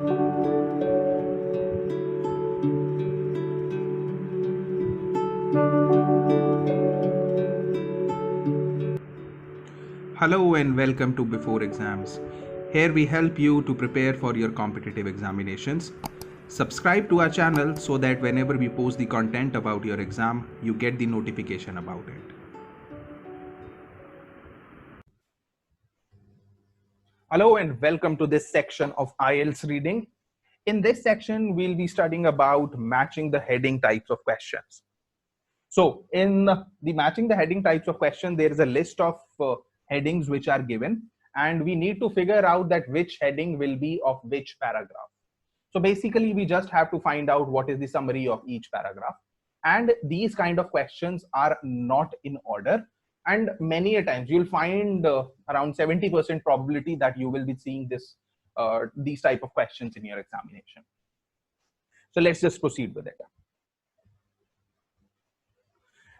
Hello and welcome to Before Exams. Here we help you to prepare for your competitive examinations. Subscribe to our channel so that whenever we post the content about your exam, you get the notification about it. Hello and welcome to this section of IELTS reading. In this section, we'll be studying about matching the heading types of questions. So in the matching the heading types of question, there is a list of headings which are given, and we need to figure out that which heading will be of which paragraph. So basically, we just have to find out what is the summary of each paragraph. And these kind of questions are not in order. And many a times you'll find around 70% probability that you will be seeing these type of questions in your examination. So let's just proceed with it.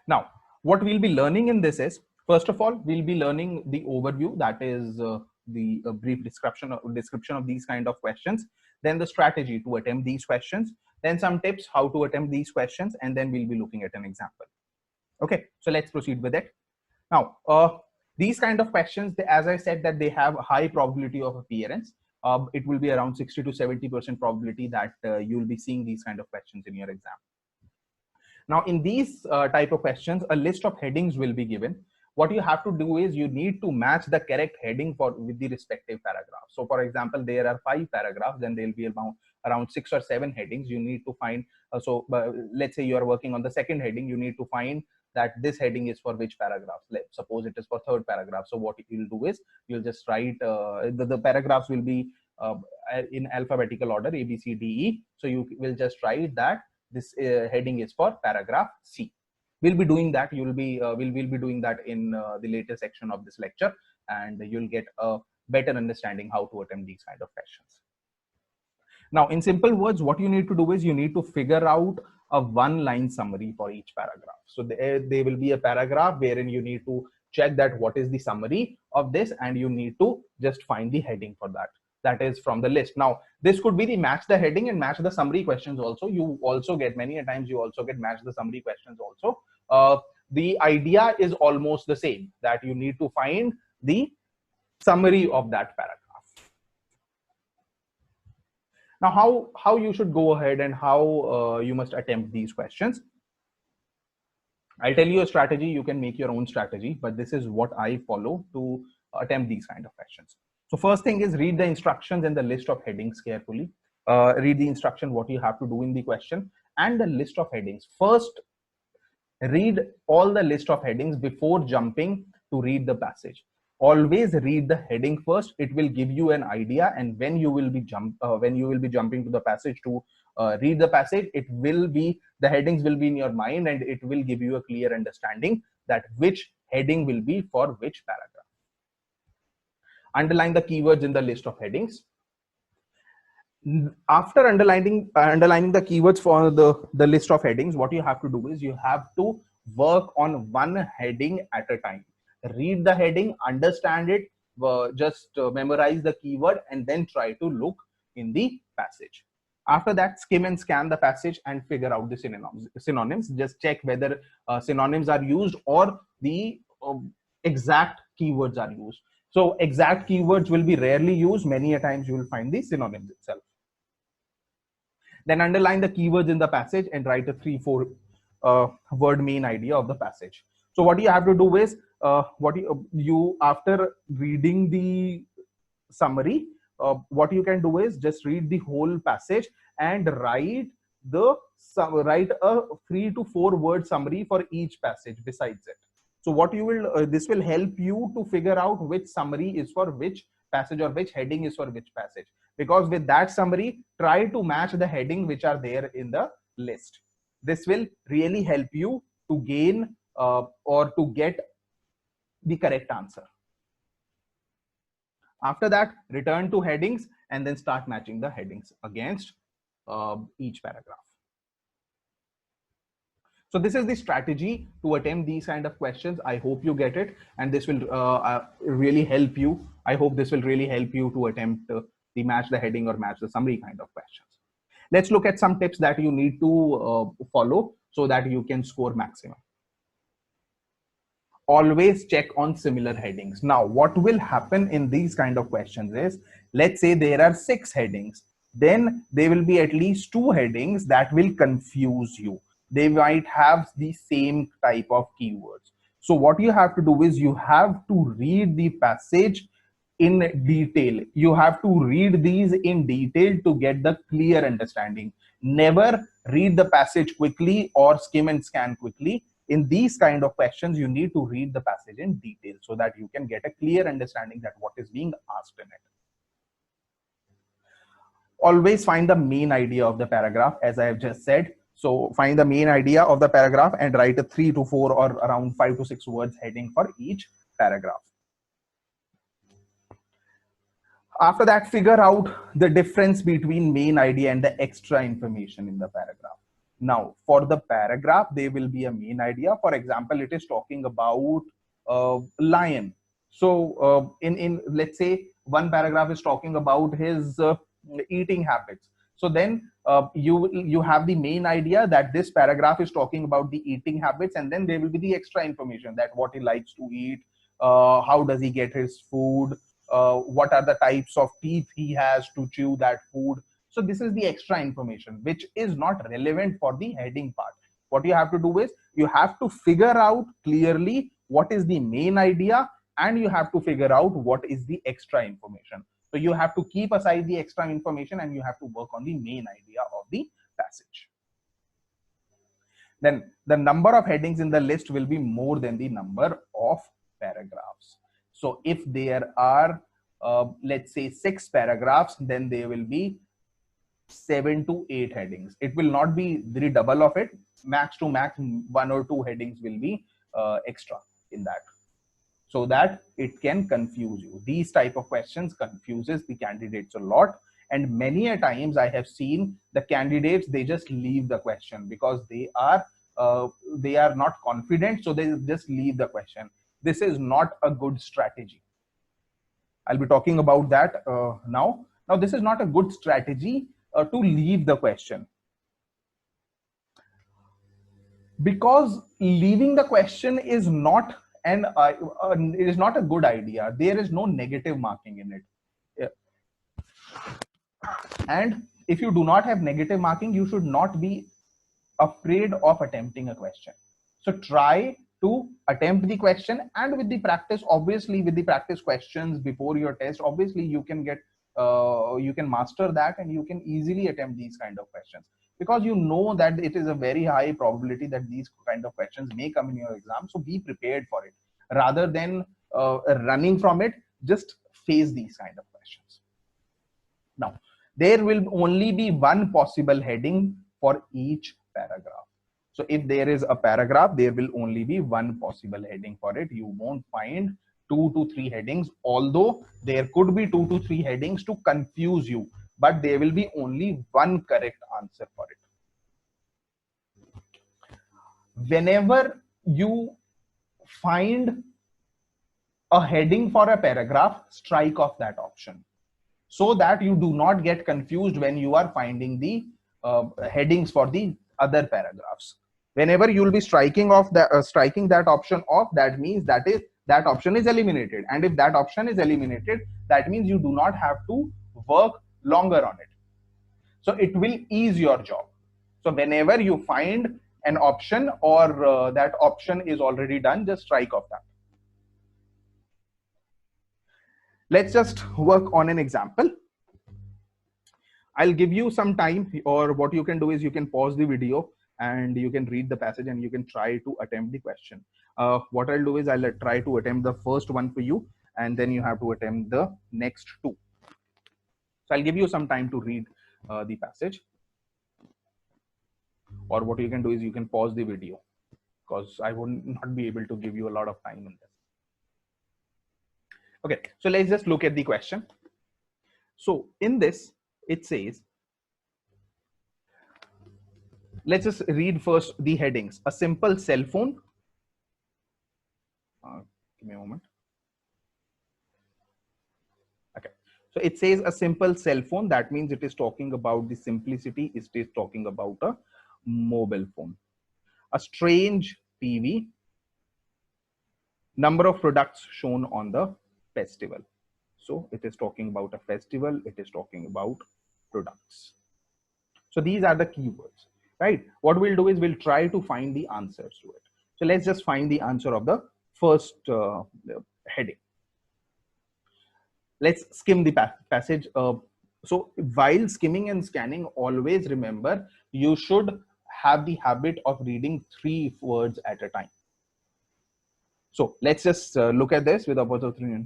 Now, what we'll be learning in this is, first of all, we'll be learning the overview, that is the brief description of these kind of questions, then the strategy to attempt these questions, then some tips how to attempt these questions, and then we'll be looking at an example. Okay, so let's proceed with it. Now, these kind of questions, as I said, that they have high probability of appearance. It will be around 60 to 70% probability that you'll be seeing these kind of questions in your exam. Now, in these type of questions, a list of headings will be given. What you have to do is you need to match the correct heading with the respective paragraph. So, for example, there are 5 paragraphs, then there will be around 6 or 7 headings. You need to find. Let's say you are working on the second heading. You need to find that this heading is for which paragraph. Let's suppose it is for third paragraph. So, what you'll do is you'll just write the paragraphs will be in alphabetical order, A, B, C, D, E. So, you will just write that this heading is for paragraph C. We'll be doing that. We'll be doing that in the later section of this lecture, and you'll get a better understanding how to attempt these kind of questions. Now, in simple words, what you need to do is you need to figure out a one-line summary for each paragraph. So there will be a paragraph wherein you need to check that what is the summary of this, and you need to just find the heading for that. That is from the list. Now, this could be the match the heading and match the summary questions also. You also get many a times you also get match the summary questions also. The idea is almost the same, that you need to find the summary of that paragraph. Now, how you should go ahead and how you must attempt these questions. I'll tell you a strategy. You can make your own strategy, but this is what I follow to attempt these kind of questions. So first thing is read the instructions and the list of headings carefully. Read the instruction, what you have to do in the question, and the list of headings. First, read all the list of headings before jumping to read the passage. Always read the heading first. It will give you an idea, and when you will be jumping to the passage to read the passage, the headings will be in your mind, and it will give you a clear understanding that which heading will be for which paragraph. Underline the keywords in the list of headings. After underlining the keywords for the list of headings, what you have to do is you have to work on one heading at a time. Read the heading, understand it, just memorize the keyword, and then try to look in the passage. After that, skim and scan the passage and figure out the synonyms. Just check whether synonyms are used or the exact keywords are used. So exact keywords will be rarely used. Many a times you will find the synonyms itself. Then underline the keywords in the passage and write a 3-4 word main idea of the passage. So what you have to do is after reading the summary, what you can do is just read the whole passage and write a 3 to 4 word summary for each passage besides it. So what you will this will help you to figure out which summary is for which passage or which heading is for which passage, because with that summary, try to match the heading which are there in the list. This will really help you to gain or to get the correct answer. After that, return to headings and then start matching the headings against each paragraph. So this is the strategy to attempt these kind of questions. I hope you get it, and this will really help you. I hope this will really help you to attempt the match the heading or match the summary kind of questions. Let's look at some tips that you need to follow so that you can score maximum. Always check on similar headings. Now, what will happen in these kind of questions is, let's say there are 6 headings, then there will be at least 2 headings that will confuse you. They might have the same type of keywords. So what you have to do is you have to read the passage in detail. You have to read these in detail to get the clear understanding. Never read the passage quickly or skim and scan quickly. In these kind of questions, you need to read the passage in detail so that you can get a clear understanding that what is being asked in it. Always find the main idea of the paragraph, as I have just said. So find the main idea of the paragraph and write a 3 to 4 or around 5 to 6 words heading for each paragraph. After that, figure out the difference between main idea and the extra information in the paragraph. Now, for the paragraph, there will be a main idea. For example, it is talking about lion. So in let's say one paragraph is talking about his eating habits. So then you have the main idea that this paragraph is talking about the eating habits, and then there will be the extra information that what he likes to eat, how does he get his food, what are the types of teeth he has to chew that food. So this is the extra information which is not relevant for the heading part. What you have to do is you have to figure out clearly what is the main idea, and you have to figure out what is the extra information. So you have to keep aside the extra information and you have to work on the main idea of the passage. Then the number of headings in the list will be more than the number of paragraphs. So if there are, let's say 6 paragraphs, then there will be 7 to 8 headings. It will not be the double of it. Max to max 1 or 2 headings will be extra in that, so that it can confuse you. These type of questions confuses the candidates a lot, and many a times I have seen the candidates, they just leave the question because they are not confident, so they just leave the question. This is not a good strategy. I'll be talking about that now. Now, this is not a good strategy to leave the question, because leaving the question is not it is not a good idea. There is no negative marking in it. And if you do not have negative marking, you should not be afraid of attempting a question. So try to attempt the question, and with the practice, obviously with the practice questions before your test, obviously you can get you can master that and you can easily attempt these kind of questions, because you know that it is a very high probability that these kind of questions may come in your exam. So be prepared for it rather than running from it. Just face these kind of questions. Now, there will only be one possible heading for each paragraph. So if there is a paragraph, there will only be one possible heading for it. You won't find 2 to 3 headings, although there could be 2 to 3 headings to confuse you, but there will be only one correct answer for it. Whenever you find a heading for a paragraph, strike off that option, so that you do not get confused when you are finding the headings for the other paragraphs. Whenever you will be striking off that striking that option off, that means that option is eliminated. And if that option is eliminated, that means you do not have to work longer on it. So it will ease your job. So whenever you find an option or that option is already done, just strike off that. Let's just work on an example. I'll give you some time, or what you can do is you can pause the video and you can read the passage and you can try to attempt the question. What I'll do is I'll try to attempt the first one for you, and then you have to attempt the next 2. So I'll give you some time to read the passage. Or what you can do is you can pause the video, because I would not be able to give you a lot of time in this. Okay, so let's just look at the question. So in this, it says, let's just read first the headings. A simple cell phone. Give me a moment. Okay, So it says a simple cell phone. That means it is talking about the simplicity. It is talking about a mobile phone. A strange TV. Number of products shown on the festival. So it is talking about a festival. It is talking about products. So these are the keywords, right? What we'll do is we'll try to find the answers to it. So let's just find the answer of the first heading. Let's skim the passage. So while skimming and scanning, always remember you should have the habit of reading 3 words at a time. So let's just look at this with a pause of 3.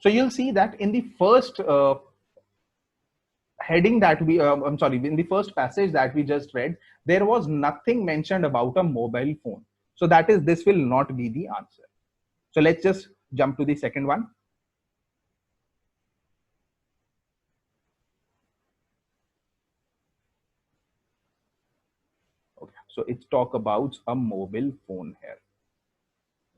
So you'll see that in the first heading that we, I'm sorry, in the first passage that we just read, there was nothing mentioned about a mobile phone. So that is, this will not be the answer. So let's just jump to the second one. Okay, so it's talk about a mobile phone here.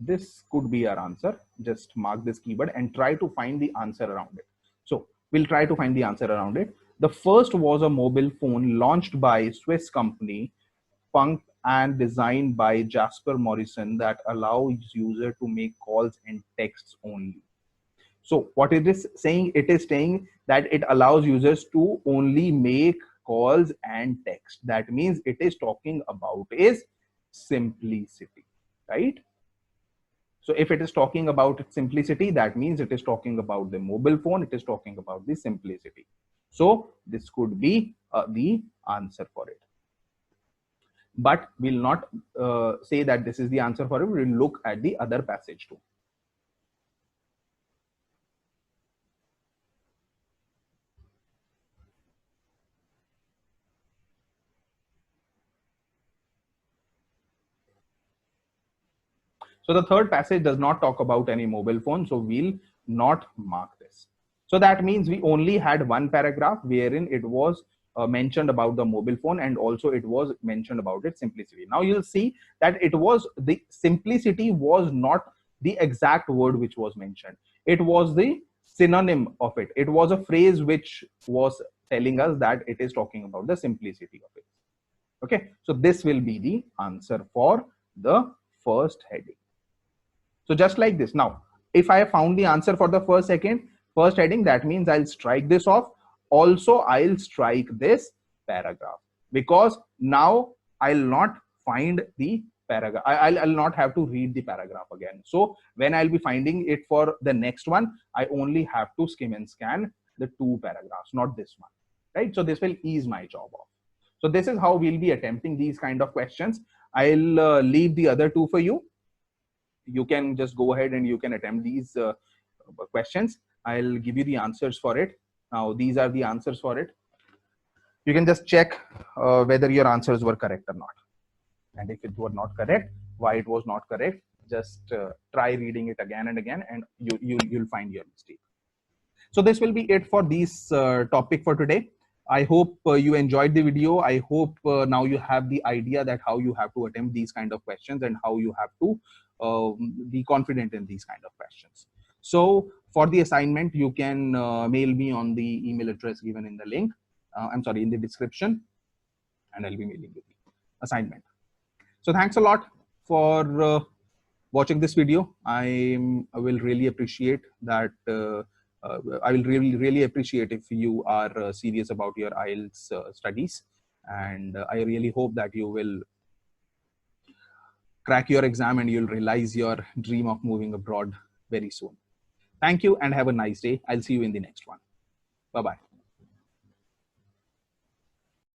This could be our answer. Just mark this keyword and try to find the answer around it. So we'll try to find the answer around it. The first was a mobile phone launched by Swiss company Punk and designed by Jasper Morrison that allows user to make calls and texts only. So what it is saying, it is saying that it allows users to only make calls and text. That means it is talking about is simplicity, right? So if it is talking about simplicity, that means it is talking about the mobile phone. It is talking about the simplicity. So this could be the answer for it. But we'll not say that this is the answer for it. We'll look at the other passage too. So the third passage does not talk about any mobile phone. So we'll not mark this. So that means we only had one paragraph wherein it was mentioned about the mobile phone, and also it was mentioned about its simplicity. Now you'll see that it was the simplicity was not the exact word which was mentioned. It was the synonym of it. It was a phrase which was telling us that it is talking about the simplicity of it. Okay, so this will be the answer for the first heading. So just like this. Now, if I have found the answer for the first heading, that means I'll strike this off. Also, I'll strike this paragraph, because now I'll not find the paragraph. I'll not have to read the paragraph again. So when I'll be finding it for the next one, I only have to skim and scan the 2 paragraphs, not this one, right? So this will ease my job off. So this is how we'll be attempting these kind of questions. I'll leave the other 2 for you. You can just go ahead and you can attempt these questions. I'll give you the answers for it. Now, these are the answers for it. You can just check whether your answers were correct or not. And if it were not correct, why it was not correct, just try reading it again and again, and you'll find your mistake. So this will be it for this topic for today. I hope you enjoyed the video. I hope now you have the idea that how you have to attempt these kind of questions and how you have to be confident in these kind of questions. So for the assignment, you can mail me on the email address given in the link. In the description, and I'll be mailing you the assignment. So thanks a lot for watching this video. I will really appreciate that. I will really appreciate if you are serious about your IELTS studies, and I really hope that you will crack your exam and you'll realize your dream of moving abroad very soon. Thank you and have a nice day. I'll see you in the next one. Bye-bye.